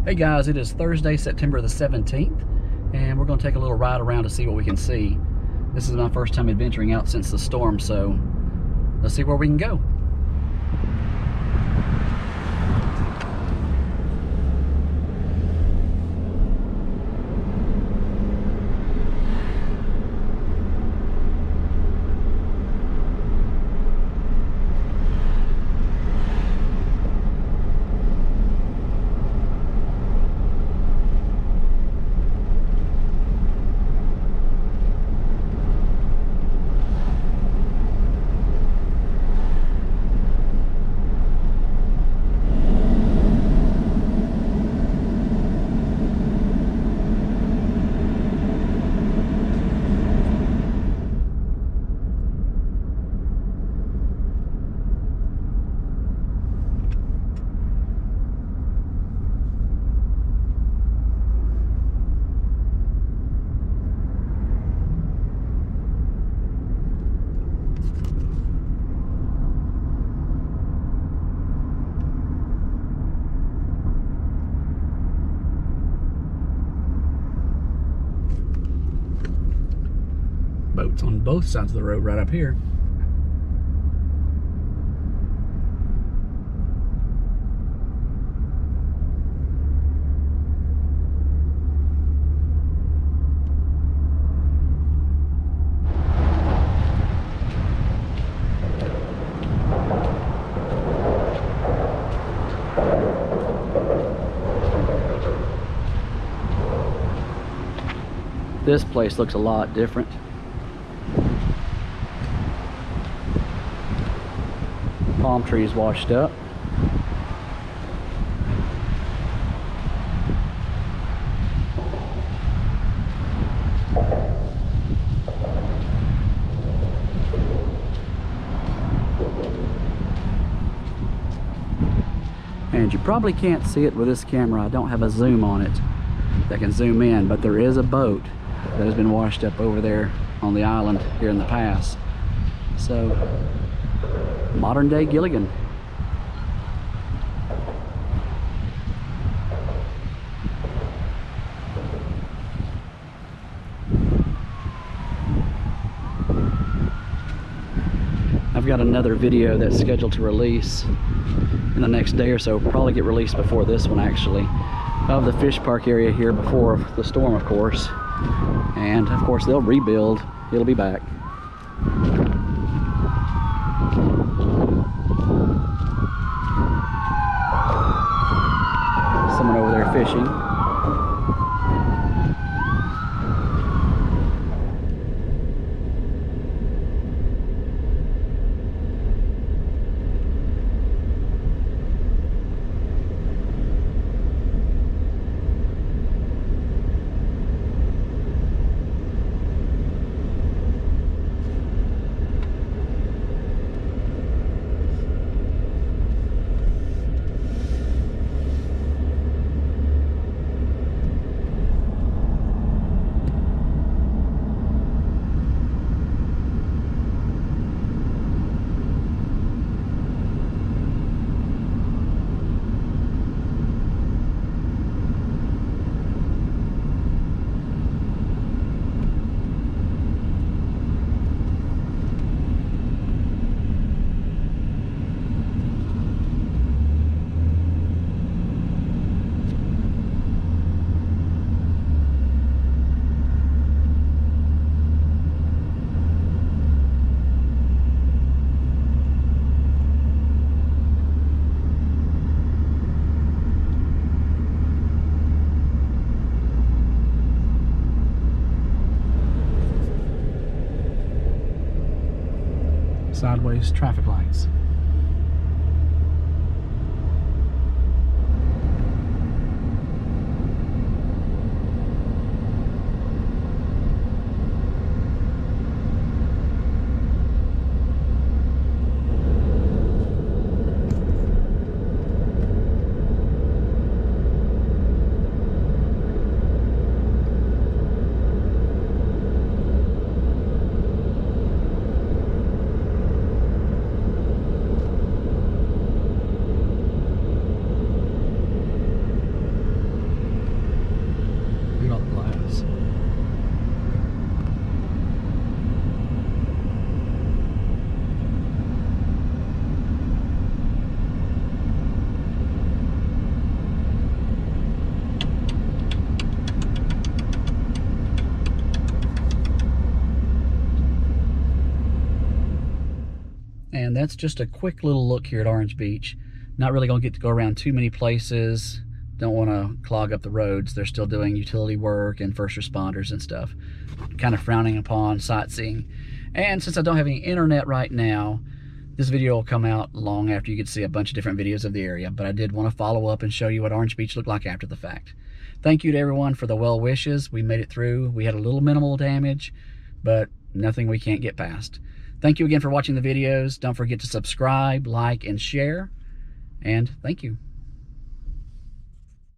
Hey guys, it is Thursday, September the 17th, and we're going to take a little ride around to see what we can see. This is my first time adventuring out since the storm, so let's see where we can go. Boats on both sides of the road right up here. This place looks a lot different. Palm trees washed up. And you probably can't see it with this camera. I don't have a zoom on it that can zoom in, but there is a boat that has been washed up over there on the island here in the pass. So, modern day Gilligan. I've got another video that's scheduled to release in the next day or so, probably get released before this one actually, of the fish park area here before the storm, of course. And of course they'll rebuild, it'll be back. Someone over there fishing. Sideways traffic lights. that's just a quick little look here at Orange Beach. Not really gonna get to go around too many places. Don't want to clog up the roads. They're still doing utility work and first responders and stuff. Kind of frowning upon sightseeing. And since I don't have any internet right now, this video will come out long after you get to see a bunch of different videos of the area, but I did want to follow up and show you what Orange Beach looked like after the fact. Thank you to everyone for the well wishes. We made it through. We had a little minimal damage, but nothing we can't get past. Thank you again for watching the videos. Don't forget to subscribe, like, and share. And thank you.